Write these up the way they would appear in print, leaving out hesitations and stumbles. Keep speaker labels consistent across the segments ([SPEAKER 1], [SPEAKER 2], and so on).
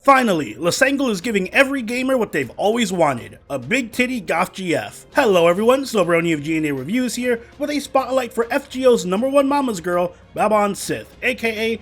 [SPEAKER 1] Finally, Lassangle is giving every gamer what they've always wanted, a big titty goth GF. Hello everyone, Snowbrony of GNA Reviews here, with a spotlight for FGO's #1 mama's girl, Baobhan Sith, aka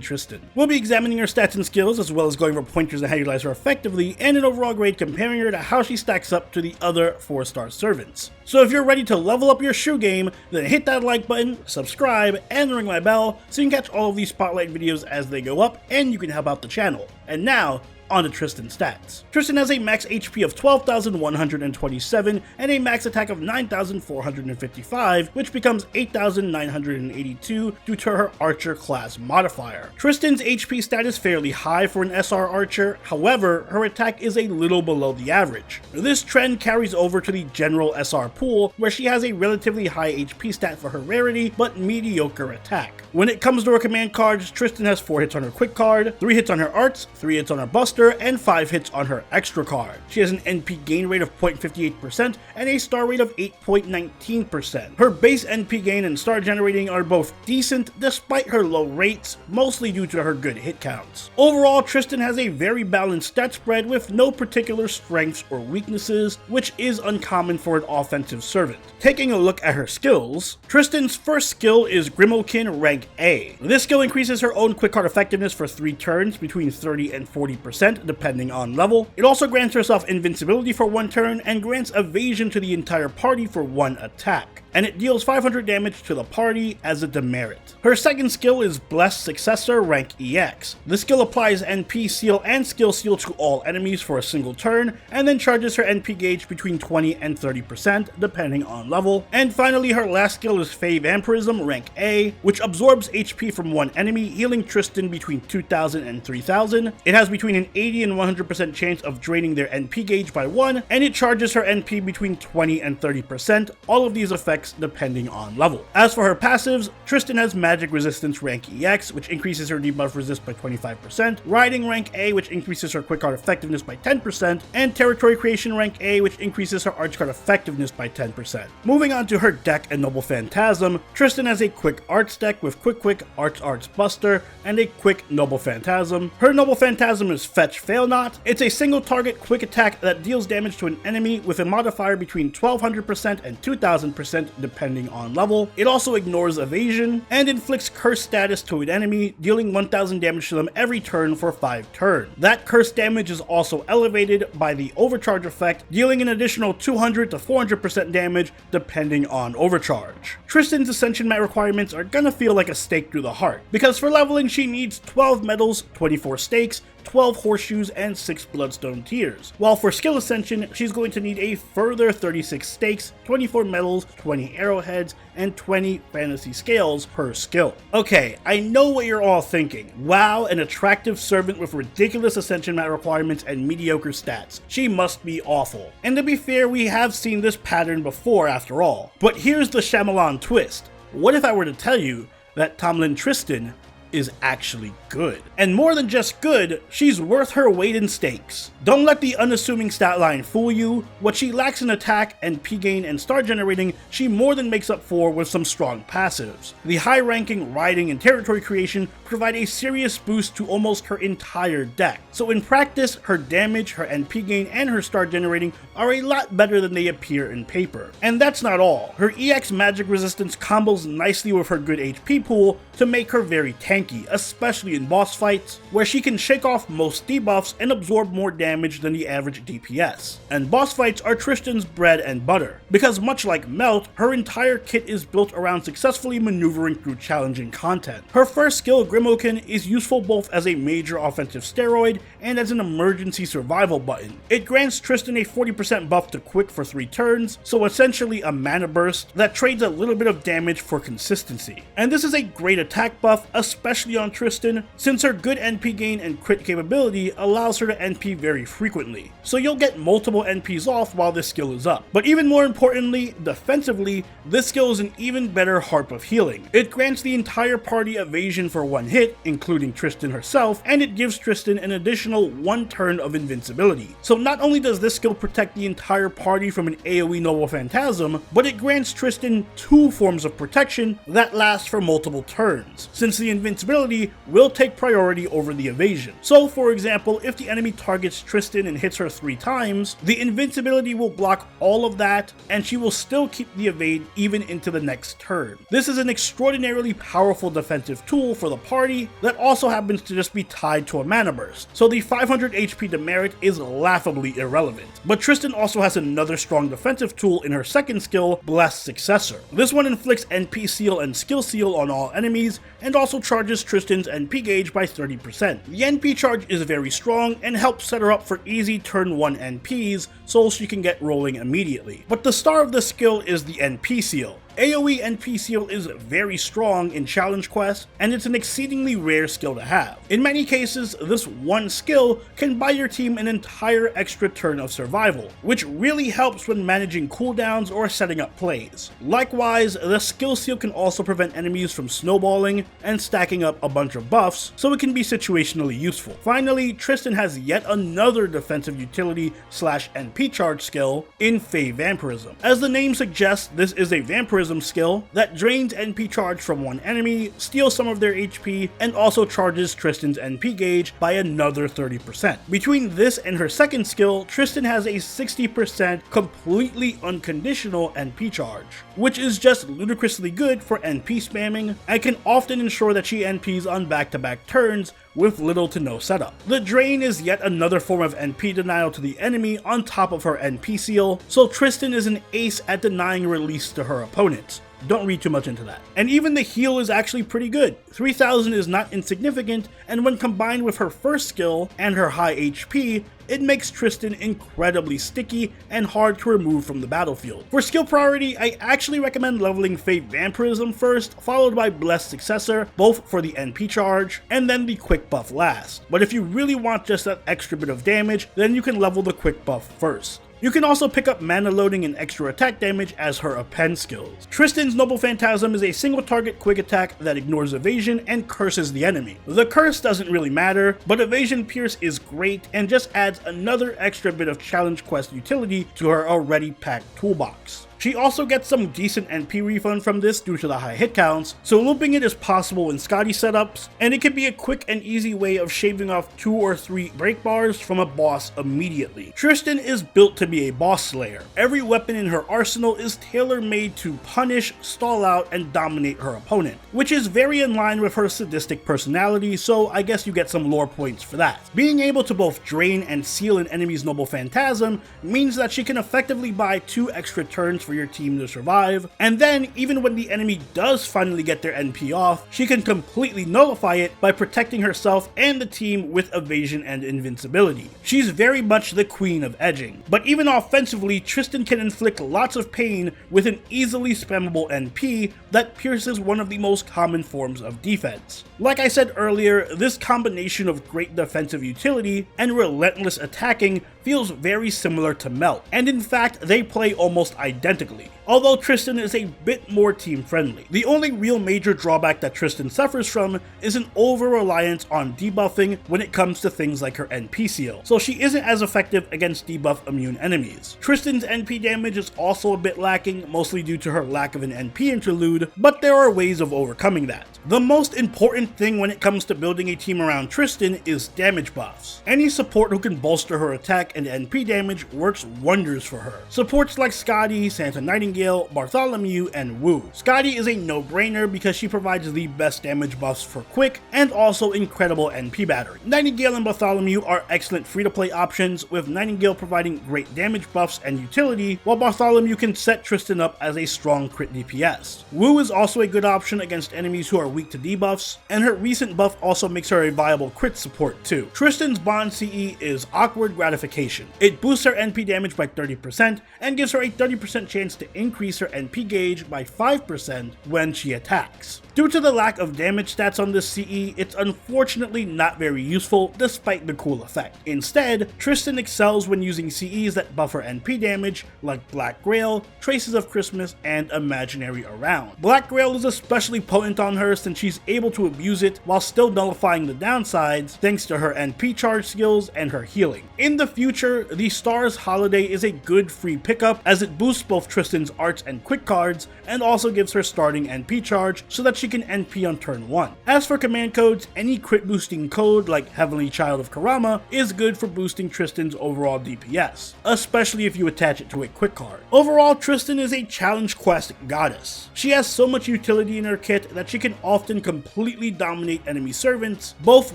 [SPEAKER 1] Tristan. We'll be examining her stats and skills, as well as going over pointers on how to utilize her effectively, and an overall grade comparing her to how she stacks up to the other 4-star servants. So if you're ready to level up your shoe game, then hit that like button, subscribe, and ring my bell so you can catch all of these spotlight videos as they go up, and you can help out the channel. And now, on to Tristan's stats. Tristan has a max HP of 12,127 and a max attack of 9,455, which becomes 8,982 due to her Archer class modifier. Tristan's HP stat is fairly high for an SR Archer, however, her attack is a little below the average. This trend carries over to the general SR pool, where she has a relatively high HP stat for her rarity, but mediocre attack. When it comes to her command cards, Tristan has 4 hits on her quick card, 3 hits on her arts, 3 hits on her buster, and 5 hits on her extra card. She has an NP gain rate of 0.58% and a star rate of 8.19%. Her base NP gain and star generating are both decent despite her low rates, mostly due to her good hit counts. Overall, Tristan has a very balanced stat spread with no particular strengths or weaknesses, which is uncommon for an offensive servant. Taking a look at her skills, Tristan's first skill is Grimokin rank A. This skill increases her own quick card effectiveness for 3 turns between 30 and 40%, depending on level. It also grants herself invincibility for 1 turn and grants evasion to the entire party for 1 attack. And it deals 500 damage to the party as a demerit. Her second skill is Blessed Successor rank EX. This skill applies NP seal and skill seal to all enemies for a single turn, and then charges her NP gauge between 20 and 30% depending on level. And finally, her last skill is Fave Vampirism rank A, which absorbs HP from one enemy, healing Tristan between 2,000 and 3,000. It has between an 80 and 100% chance of draining their NP gauge by 1, and it charges her NP between 20 and 30%, all of these effects depending on level. As for her passives, Tristan has Magic Resistance rank EX, which increases her debuff resist by 25%, Riding rank A, which increases her quick card effectiveness by 10%, and Territory Creation rank A, which increases her arch card effectiveness by 10%. Moving on to her deck and Noble Phantasm, Tristan has a quick arts deck with quick arts buster and a quick Noble Phantasm. Her Noble Phantasm is Fetch Fail Not. It's a single target quick attack that deals damage to an enemy with a modifier between 1200% and 2000% depending on level. It also ignores evasion and inflicts curse status to an enemy, dealing 1000 damage to them every turn for 5 turns. That curse damage is also elevated by the overcharge effect, dealing an additional 200 to 400% damage depending on overcharge. Tristan's Ascension mat requirements are gonna feel like a stake through the heart, because for leveling she needs 12 medals, 24 stakes, 12 horseshoes, and 6 bloodstone tiers. While for skill ascension, she's going to need a further 36 stakes, 24 medals, 20 arrowheads, and 20 fantasy scales per skill. Okay, I know what you're all thinking. Wow, an attractive servant with ridiculous ascension mat requirements and mediocre stats. She must be awful. And to be fair, we have seen this pattern before after all. But here's the Shyamalan twist. What if I were to tell you that Tristan is actually good? And more than just good, she's worth her weight in stakes. Don't let the unassuming stat line fool you. What she lacks in attack and P gain and star generating, she more than makes up for with some strong passives. The high ranking Riding and Territory Creation provide a serious boost to almost her entire deck. So in practice, her damage, her NP gain, and her star generating are a lot better than they appear in paper. And that's not all. Her EX Magic Resistance combos nicely with her good HP pool to make her very tanky, especially in boss fights, where she can shake off most debuffs and absorb more damage than the average DPS. And boss fights are Tristan's bread and butter, because much like Melt, her entire kit is built around successfully maneuvering through challenging content. Her first skill, Grimokin, is useful both as a major offensive steroid and as an emergency survival button. It grants Tristan a 40% buff to quick for 3 turns, so essentially a mana burst that trades a little bit of damage for consistency. And this is a great attack buff, especially on Tristan, since her good NP gain and crit capability allows her to NP very frequently, so you'll get multiple NPs off while this skill is up. But even more importantly, defensively, this skill is an even better harp of healing. It grants the entire party evasion for 1 hit, including Tristan herself, and it gives Tristan an additional 1 turn of invincibility. So not only does this skill protect the entire party from an AoE Noble Phantasm, but it grants Tristan 2 forms of protection that last for multiple turns, since the invincibility invincibility will take priority over the evasion. So for example, if the enemy targets Tristan and hits her 3 times, the invincibility will block all of that and she will still keep the evade even into the next turn. This is an extraordinarily powerful defensive tool for the party that also happens to just be tied to a mana burst, so the 500 HP demerit is laughably irrelevant. But Tristan also has another strong defensive tool in her second skill, Blessed Successor. This one inflicts NP seal and skill seal on all enemies and also charges Tristan's NP gauge by 30%. The NP charge is very strong and helps set her up for easy turn 1 NPs so she can get rolling immediately. But the star of the skill is the NP seal. AoE NP seal is very strong in challenge quests, and it's an exceedingly rare skill to have. In many cases, this one skill can buy your team an entire extra turn of survival, which really helps when managing cooldowns or setting up plays. Likewise, the skill seal can also prevent enemies from snowballing and stacking up a bunch of buffs, so it can be situationally useful. Finally, Tristan has yet another defensive utility / NP charge skill in Fey Vampirism. As the name suggests, this is a vampirism skill that drains NP charge from one enemy, steals some of their HP, and also charges Tristan's NP gauge by another 30%. Between this and her second skill, Tristan has a 60% completely unconditional NP charge, which is just ludicrously good for NP spamming and can often ensure that she NPs on back-to-back turns with little to no setup. The drain is yet another form of NP denial to the enemy on top of her NP seal, so Tristan is an ace at denying release to her opponents. Don't read too much into that. And even the heal is actually pretty good. 3000 is not insignificant, and when combined with her first skill and her high HP, it makes Tristan incredibly sticky and hard to remove from the battlefield. For skill priority, I actually recommend leveling Fey Vampirism first, followed by Blessed Successor, both for the NP charge, and then the quick buff last. But if you really want just that extra bit of damage, then you can level the quick buff first. You can also pick up mana loading and extra attack damage as her append skills. Tristan's Noble Phantasm is a single target quick attack that ignores evasion and curses the enemy. The curse doesn't really matter, but evasion pierce is great and just adds another extra bit of challenge quest utility to her already packed toolbox. She also gets some decent NP refund from this due to the high hit counts, so looping it is possible in Scotty setups, and it can be a quick and easy way of shaving off 2 or 3 break bars from a boss immediately. Tristan is built to be a boss slayer. Every weapon in her arsenal is tailor-made to punish, stall out, and dominate her opponent, which is very in line with her sadistic personality, so I guess you get some lore points for that. Being able to both drain and seal an enemy's Noble Phantasm means that she can effectively buy 2 extra turns for your team to survive, and then even when the enemy does finally get their NP off, she can completely nullify it by protecting herself and the team with evasion and invincibility. She's very much the queen of edging. But even offensively, Tristan can inflict lots of pain with an easily spammable NP that pierces one of the most common forms of defense. Like I said earlier, this combination of great defensive utility and relentless attacking feels very similar to Melt, and in fact they play almost identically, although Tristan is a bit more team friendly. The only real major drawback that Tristan suffers from is an over-reliance on debuffing when it comes to things like her NP seal, so she isn't as effective against debuff immune enemies. Tristan's NP damage is also a bit lacking, mostly due to her lack of an NP interlude, but there are ways of overcoming that. The most important thing when it comes to building a team around Tristan is damage buffs. Any support who can bolster her attack and NP damage works wonders for her. Supports like Scotty, Santa Nightingale, Bartholomew, and Wu. Scotty is a no-brainer because she provides the best damage buffs for quick and also incredible NP battery. Nightingale and Bartholomew are excellent free-to-play options, with Nightingale providing great damage buffs and utility, while Bartholomew can set Tristan up as a strong crit DPS. Wu is also a good option against enemies who are weak to debuffs, and her recent buff also makes her a viable crit support too. Tristan's Bond CE is Awkward Gratification. It boosts her NP damage by 30% and gives her a 30% chance to increase her NP gauge by 5% when she attacks. Due to the lack of damage stats on this CE, it's unfortunately not very useful despite the cool effect. Instead, Tristan excels when using CEs that buff her NP damage like Black Grail, Traces of Christmas, and Imaginary Around. Black Grail is especially potent on her since she's able to abuse it while still nullifying the downsides thanks to her NP charge skills and her healing. In the future, the Stars Holiday is a good free pickup as it boosts both Tristan's arts and quick cards and also gives her starting NP charge so that she can NP on turn 1. As for command codes, any crit boosting code like Heavenly Child of Karama is good for boosting Tristan's overall DPS, especially if you attach it to a quick card. Overall, Tristan is a challenge quest goddess. She has so much utility in her kit that she can often completely dominate enemy servants, both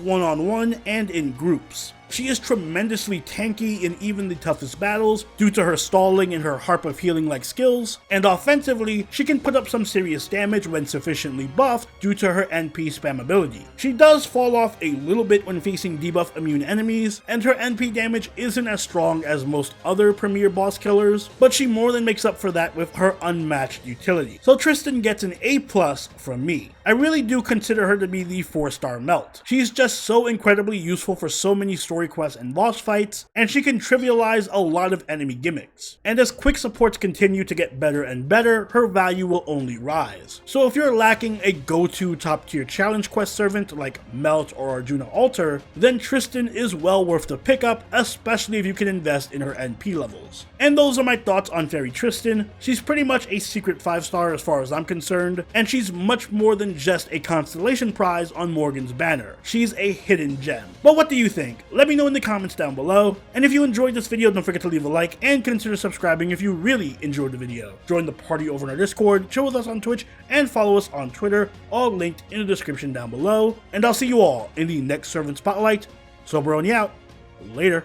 [SPEAKER 1] one-on-one and in groups. She is tremendously tanky in even the toughest battles due to her stalling and her Harp of Healing like skills, and offensively, she can put up some serious damage when sufficiently buffed due to her NP spam ability. She does fall off a little bit when facing debuff immune enemies, and her NP damage isn't as strong as most other premier boss killers, but she more than makes up for that with her unmatched utility. So Tristan gets an A+ from me. I really do consider her to be the 4-star melt. She's just so incredibly useful for so many story quests and boss fights, and she can trivialize a lot of enemy gimmicks. And as quick supports continue to get better and better, her value will only rise. So if you're lacking a go-to top tier challenge quest servant like Melt or Arjuna Altar, then Tristan is well worth the pickup, especially if you can invest in her NP levels. And those are my thoughts on Fairy Tristan. She's pretty much a secret 5-star as far as I'm concerned, and she's much more than just a constellation prize on Morgan's banner. She's a hidden gem. But what do you think? Let me know in the comments down below, and if you enjoyed this video, don't forget to leave a like and consider subscribing if you really enjoyed the video. Join the party over in our Discord, chill with us on Twitch, and follow us on Twitter, all linked in the description down below, and I'll see you all in the next Servant Spotlight. Soberoni out. Later.